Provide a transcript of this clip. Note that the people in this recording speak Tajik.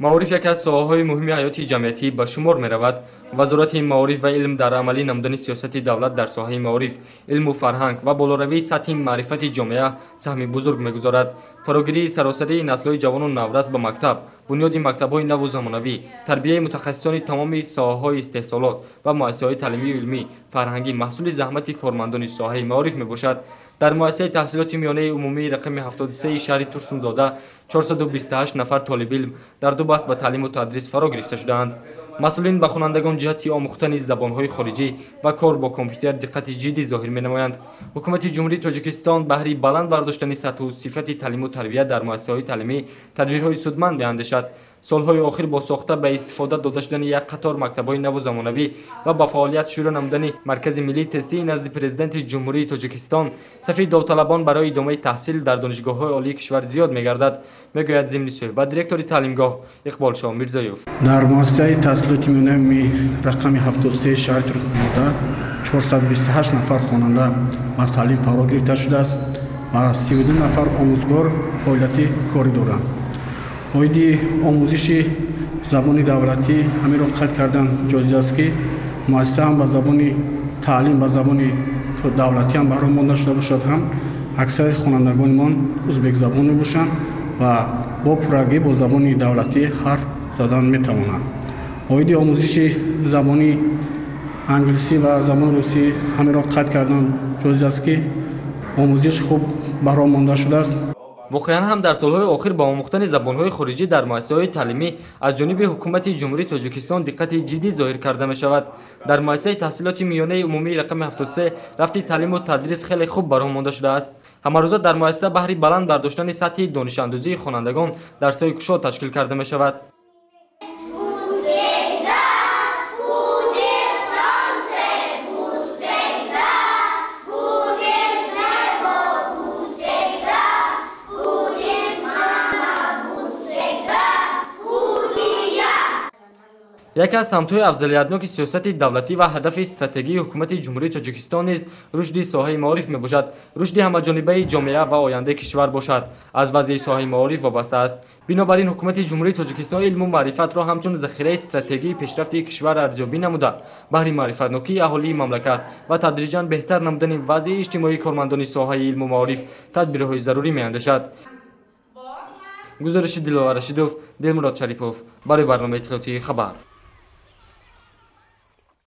маориф яке аз соҳаҳои муҳими ҳаёти ҷамъиятӣ ба шумор меравад. вазорати маориф ва илм дар амалӣ намудани сиёсати давлат дар соҳаи маориф, илму фарҳанг ва болоравии сатҳи маърифати ҷомеа саҳми бузург мегузорад. фарогирии саросарии наслҳои ҷавону наврас ба мактаб, бунёди мактабҳои наву замонавӣ, тарбияи мутахассисони тамоми соҳаҳои истеҳсолот ва муассисаҳои таълимию илмӣ, фарҳангӣ маҳсули заҳмати кормандони соҳаи маориф мебошад. дар муассисаи таҳсилоти миёнаи умумии рақами 73 шаҳри Турсунзода 428 нафар толибилм дар ду баст ба таълиму тадрис фаро гирифта шудаанд. масъулин ба хонандагон ҷиҳати омӯхтани забонҳои хориҷӣ ва кор бо компютер диққати ҷиддӣ зоҳир менамоянд. ҳукумати ҷумҳурии Тоҷикистон баҳри баланд бардоштани сатҳу сифати таълиму тарбия дар муассисаҳои таълимӣ тадбирҳои судманд меандешад. солҳои охир бо сохта ба истифода дода шудани як қатор мактабҳои наву замонавӣ ва ба фаъолият шурӯъ намудани маркази миллии тестии назди президенти ҷумҳурии Тоҷикистон сафи довталабон барои идомаи таҳсил дар донишгоҳҳои олии кишвар зиёд мегардад, мегӯяд зимни суҳбат директори таълимгоҳ Иқболшоҳ Мирзоев. дар муассисаи таҳсилоти миёнаи умумии рақами 73 шаҳри Турсунзода 428 нафар хонанда ба таълим фаро гирифта шудааст ва 32 нафар омӯзгор фаъолияти корӣ доранд. оиди омӯзиши забони давлатӣ ҳамеро қайд кардан ҷоиз аст, ки муассиса ҳам ба забони таълим ба забони давлатӣ ҳам баҳро монда шуда бошад, ҳам аксари хонандагонимон ӯзбекзабон мебошанд ва бо пуррагӣ бо забони давлатӣ ҳарф задан метавонанд. оиди омӯзиши забони англисӣ ва забони русӣ ҳамеро қайд кардан ҷоиз аст, ки омӯзиш хуб баҳро монда шудааст. воқеан ҳам дар солҳои охир ба омӯхтани забонҳои хориҷӣ дар муассисаҳои таълимӣ аз ҷониби ҳукумати ҷумҳурии Тоҷикистон диққати ҷиддӣ зоҳир карда мешавад. дар муассисаи таҳсилоти миёнаи умумии рақами 73 рафти таълиму тадрис хеле хуб барҳо монда шудааст. ҳамарӯза дар муассиса баҳри баланд бардоштани сатҳи донишандозии хонандагон дарсҳои кушод ташкил карда мешавад. яке аз самтҳои афзалиятноки сиёсати давлатӣ ва ҳадафи стратегии ҳукумати ҷумҳурии Тоҷикистон низ рушди соҳаи маориф мебошад. рушди ҳамаҷонибаи ҷомеа ва ояндаи кишвар бошад аз вазъи соҳаи маориф вобаста аст. бинобар ин ҳукумати ҷумҳурии Тоҷикистон илму маърифатро ҳамчун захираи стратегии пешрафти кишвар арзёбӣ намуда баҳри маърифатнокии аҳолии мамлакат ва тадриҷан беҳтар намудани вазъи иҷтимоии кормандони соҳаи илму маориф тадбирҳои зарурӣ меандешад. гузориши Диловар Рашидов, Дилмурод Шарипов барои барномаи иттилоотии Хабар.